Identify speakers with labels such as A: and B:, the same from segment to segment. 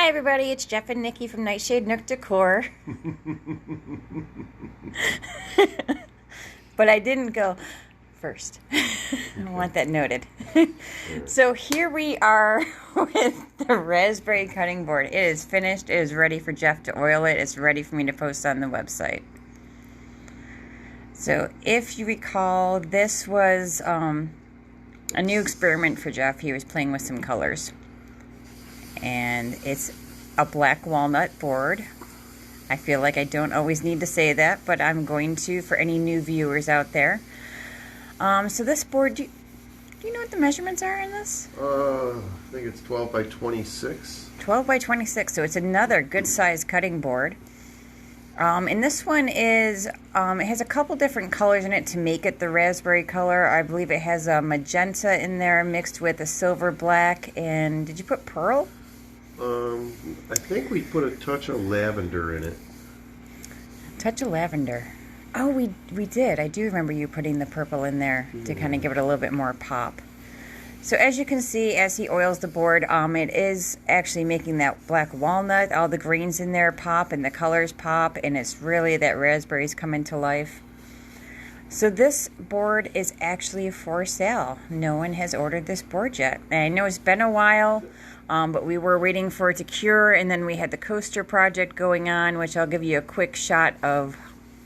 A: Hi everybody, it's Jeff and Nikki from Nightshade Nook Decor. But I didn't go first. I want that noted. So here we are with the raspberry cutting board. It is finished. It is ready for Jeff to oil it. It's ready for me to post on the website. So if you recall, this was a new experiment for Jeff. He was playing with some colors. And it's a black walnut board. I feel like I don't always need to say that, but I'm going to for any new viewers out there. So this board, do you know what the measurements are in this?
B: I think it's 12 by 26.
A: 12 by 26, so it's another good size cutting board. And this one is, it has a couple different colors in it to make it the raspberry color. I believe it has a magenta in there mixed with a silver black, and did you put pearl?
B: I think we put a touch of lavender in it.
A: Touch of lavender. Oh, we did. I do remember you putting the purple in there to kind of give it a little bit more pop. So as you can see, as he oils the board, it is actually making that black walnut, all the grains in there pop and the colors pop, and it's really that raspberries coming to life. So this board is actually for sale. No one has ordered this board yet. And I know it's been a while, but we were waiting for it to cure, and then we had the coaster project going on, which I'll give you a quick shot of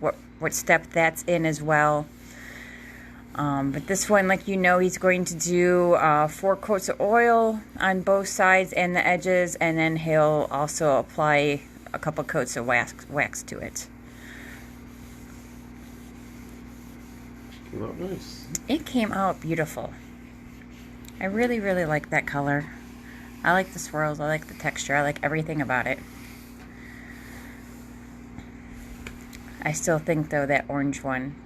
A: what step that's in as well. But this one, like you know, he's going to do 4 coats of oil on both sides and the edges, and then he'll also apply a couple coats of wax to it.
B: Came out nice.
A: It came out beautiful. I really, really like that color. I like the swirls, I like the texture, I like everything about it. I still think though that orange one,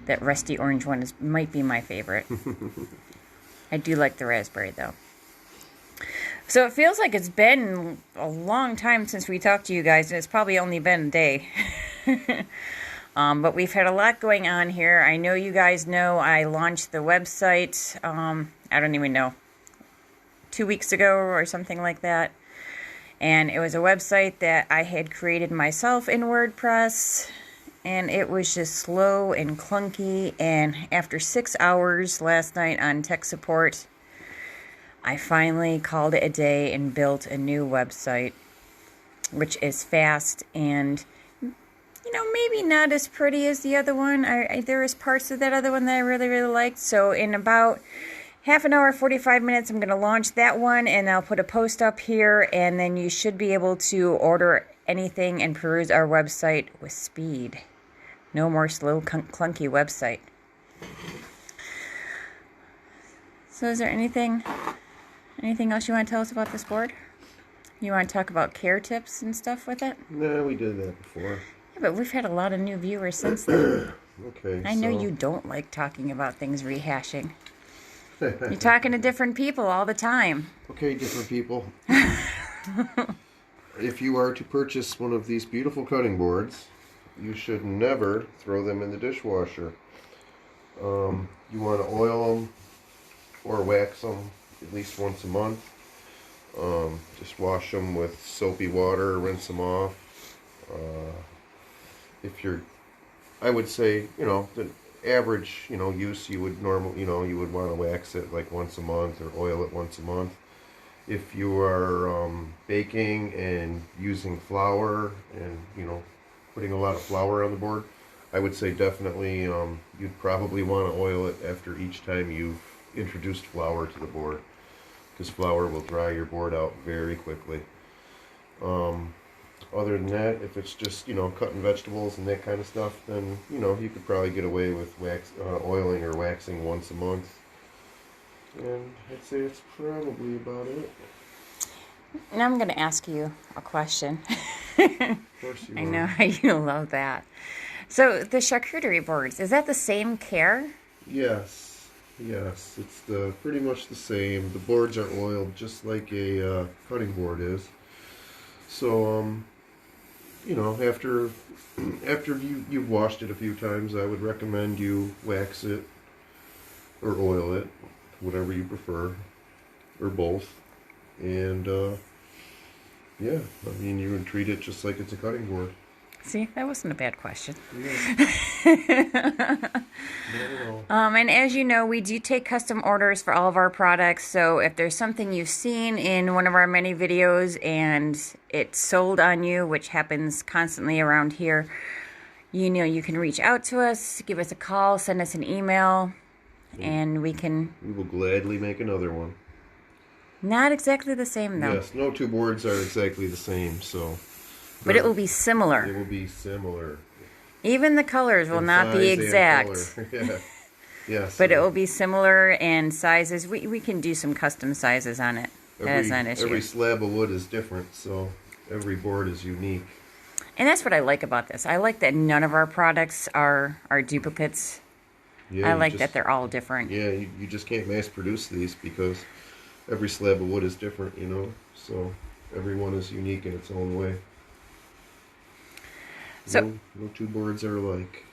A: that rusty orange one might be my favorite. I do like the raspberry though. So it feels like it's been a long time since we talked to you guys, and it's probably only been a day. But we've had a lot going on here. I know you guys know I launched the website, I don't even know, 2 weeks ago or something like that. And it was a website that I had created myself in WordPress. And it was just slow and clunky. And after 6 hours last night on tech support, I finally called it a day and built a new website, which is fast and, you know, maybe not as pretty as the other one. There is parts of that other one that I really, really liked. So in about half an hour, 45 minutes, I'm going to launch that one, and I'll put a post up here, and then you should be able to order anything and peruse our website with speed. No more slow, clunky website. So is there anything else you want to tell us about this board? You want to talk about care tips and stuff with it?
B: No, we did that before.
A: Yeah, but we've had a lot of new viewers since then.
B: Okay.
A: I know you don't like talking about things rehashing. You're talking to different people all the time.
B: Okay, different people. If you are to purchase one of these beautiful cutting boards, you should never throw them in the dishwasher. You want to oil them or wax them at least once a month. Just wash them with soapy water, rinse them off. I would say, you know, the average, you know, use, you would you would want to wax it like once a month or oil it once a month. If you are baking and using flour and, you know, putting a lot of flour on the board, I would say definitely you'd probably want to oil it after each time you've introduced flour to the board, because flour will dry your board out very quickly. Other than that, if it's just, you know, cutting vegetables and that kind of stuff, then, you know, you could probably get away with oiling or waxing once a month. And I'd say it's probably about it.
A: Now I'm going to ask you a question.
B: Of course you
A: I
B: will.
A: know how you love that. So the charcuterie boards, is that the same care?
B: Yes, it's pretty much the same. The boards are oiled just like a cutting board is. So, you know, after you've washed it a few times, I would recommend you wax it or oil it, whatever you prefer, or both. And Yeah, I mean, you would treat it just like it's a cutting board.
A: See, that wasn't a bad question.
B: Yeah. Not at all.
A: And as you know, we do take custom orders for all of our products. So if there's something you've seen in one of our many videos and it's sold on you, which happens constantly around here, you know, you can reach out to us, give us a call, send us an email, and we can...
B: We will gladly make another one.
A: Not exactly the same, though.
B: Yes, no two boards are exactly the same, so...
A: But it will be similar.
B: It will be similar.
A: Even the colors will not be exact.
B: Yeah. Yes.
A: But it will be similar in sizes. We can do some custom sizes on it. That is not an issue.
B: Every slab of wood is different, so every board is unique.
A: And that's what I like about this. I like that none of our products are duplicates.
B: Yeah,
A: I like that they're all different.
B: Yeah, you just can't mass produce these because every slab of wood is different, you know. So every one is unique in its own way.
A: So,
B: no two boards are alike.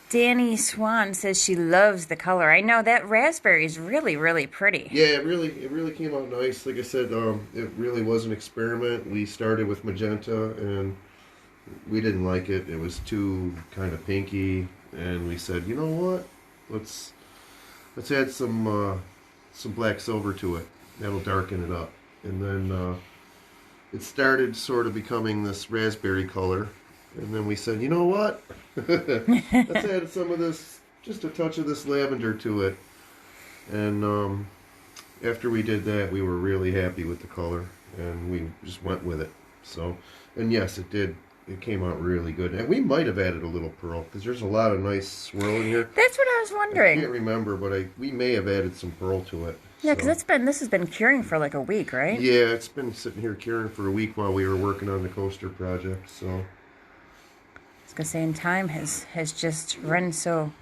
A: Danny Swan says she loves the color. I know that raspberry is really, really pretty.
B: Yeah, it really came out nice. Like I said, it really was an experiment. We started with magenta and we didn't like it. It was too kind of pinky, and we said, you know what? Let's add some black silver to it. That'll darken it up. And then it started sort of becoming this raspberry color. And then we said, you know what? Let's add some of this, just a touch of this lavender to it. And after we did that, we were really happy with the color, and we just went with it. So, and yes, it did. It came out really good. And we might have added a little pearl, because there's a lot of nice swirl in here.
A: That's what I was wondering.
B: I can't remember, but we may have added some pearl to it.
A: Yeah, because this has been curing for like a week, right?
B: Yeah, it's been sitting here curing for a week while we were working on the coaster project. So,
A: I was gonna say, and time has just run so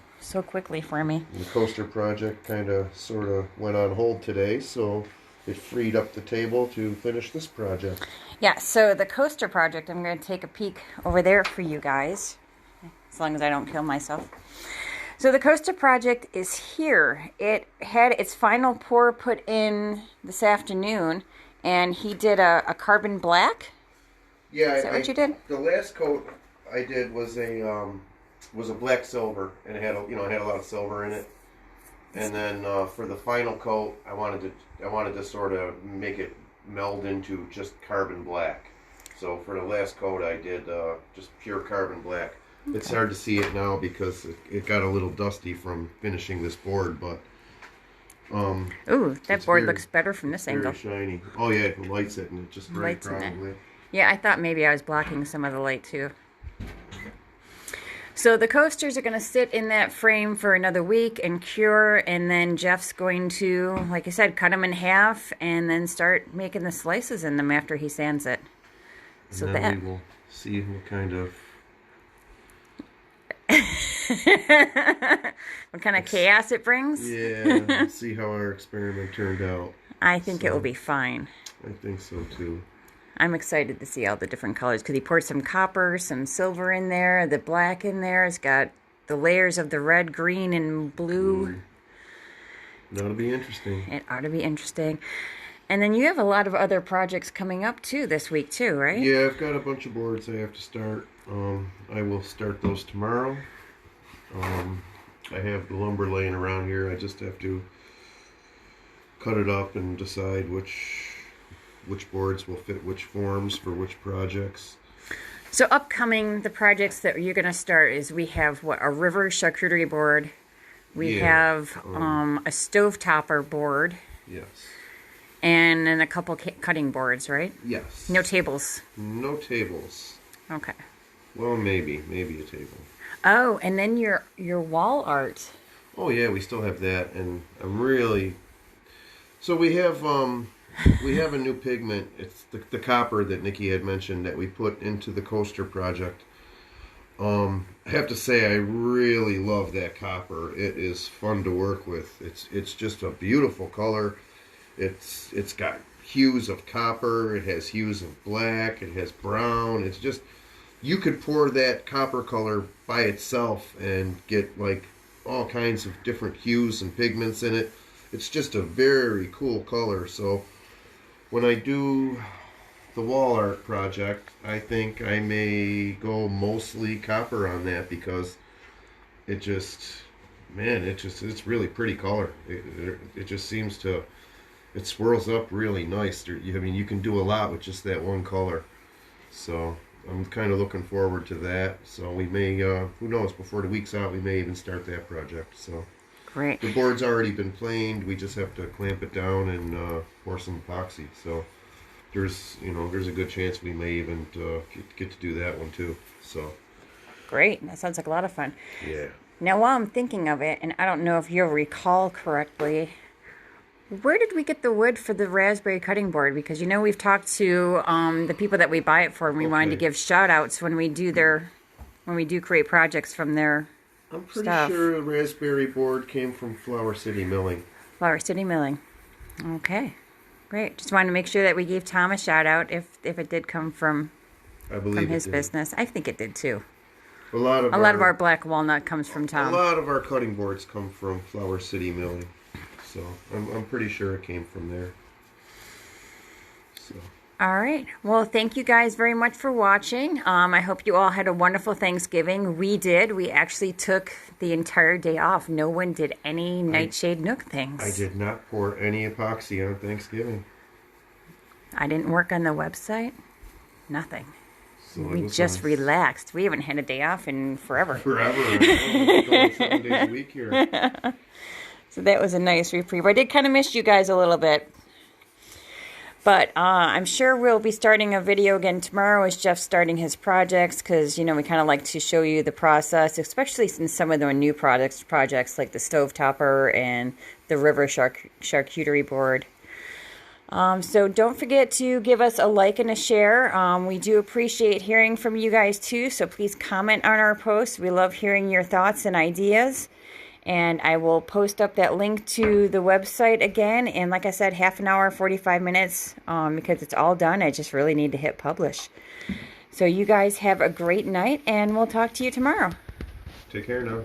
A: quickly for me.
B: The coaster project kind of sort of went on hold today, so it freed up the table to finish this project.
A: Yeah, so the coaster project, I'm going to take a peek over there for you guys, as long as I don't kill myself. So the coaster project is here. It had its final pour put in this afternoon, and he did a carbon black.
B: Yeah,
A: is that what you did?
B: The last coat I did was a black silver, and it had a lot of silver in it. And then for the final coat, I wanted to sort of make it meld into just carbon black. So for the last coat, I did just pure carbon black. Okay. It's hard to see it now because it got a little dusty from finishing this board, but
A: ooh, that board looks better from this angle.
B: Very shiny. Oh yeah, it lights it, and it just right probably.
A: Yeah, I thought maybe I was blocking some of the light too. So the coasters are going to sit in that frame for another week and cure, and then Jeff's going to, like I said, cut them in half and then start making the slices in them after he sands it.
B: And so then we will see what kind of
A: what kind of chaos it brings.
B: Yeah, see how our experiment turned out.
A: I think it will be fine.
B: I think so too.
A: I'm excited to see all the different colors because he poured some copper, some silver in there, the black in there. It's got the layers of the red, green, and blue.
B: It ought to be interesting.
A: It ought to be interesting. And then you have a lot of other projects coming up too this week too, right?
B: Yeah, I've got a bunch of boards I have to start. I will start those tomorrow. I have the lumber laying around here. I just have to cut it up and decide which boards will fit which forms for which projects.
A: So upcoming, the projects that you're going to start is we have a river charcuterie board. We have a stove topper board.
B: Yes.
A: And then a couple cutting boards, right?
B: Yes.
A: No tables.
B: No tables.
A: Okay.
B: Well, maybe a table.
A: Oh, and then your wall art.
B: Oh yeah, we still have that, and I'm really. So we have a new pigment. It's the copper that Nikki had mentioned that we put into the coaster project. I have to say I really love that copper. It is fun to work with. It's just a beautiful color. It's got hues of copper. It has hues of black. It has brown. It's just, you could pour that copper color by itself and get like all kinds of different hues and pigments in it. It's just a very cool color. So when I do the wall art project, I think I may go mostly copper on that because it just, man, it's really pretty color. It just seems to, it swirls up really nice. I mean, you can do a lot with just that one color. So I'm kind of looking forward to that. So we may, who knows, before the week's out, we may even start that project. So
A: Great.
B: the board's already been planed. We just have to clamp it down and pour some epoxy. So there's a good chance we may even get to do that one too. So
A: Great. That sounds like a lot of fun.
B: yeah.
A: Now, while I'm thinking of it, and I don't know if you'll recall correctly, where did we get the wood for the raspberry cutting board? Because we've talked to the people that we buy it for, and we wanted to give shout outs when we do create projects from their
B: I'm pretty
A: stuff.
B: sure the raspberry board came from Flower City Milling.
A: Flower City Milling. Okay. Great. Just wanted to make sure that we gave Tom a shout out if it did come from
B: I believe
A: his
B: it did.
A: business. I think it did too.
B: A lot of
A: our black walnut comes from
B: A
A: Tom.
B: lot of our cutting boards come from Flower City Milling, so I'm pretty sure it came from there. So
A: All right. Well, thank you guys very much for watching. I hope you all had a wonderful Thanksgiving. We did. We actually took the entire day off. No one did any Nightshade Nook things.
B: I did not pour any epoxy on Thanksgiving.
A: I didn't work on the website. Nothing.
B: So it
A: We
B: was
A: just
B: nice.
A: relaxed. We haven't had a day off in forever.
B: Forever. We're going 7 days a week here.
A: So that was a nice reprieve. I did kind of miss you guys a little bit. But I'm sure we'll be starting a video again tomorrow as Jeff's starting his projects because, we kind of like to show you the process, especially since some of the new projects like the stove topper and the river charcuterie board. So don't forget to give us a like and a share. We do appreciate hearing from you guys too, so please comment on our posts. We love hearing your thoughts and ideas. And I will post up that link to the website again. And like I said, half an hour, 45 minutes, because it's all done. I just really need to hit publish. So you guys have a great night, and we'll talk to you tomorrow.
B: Take care now.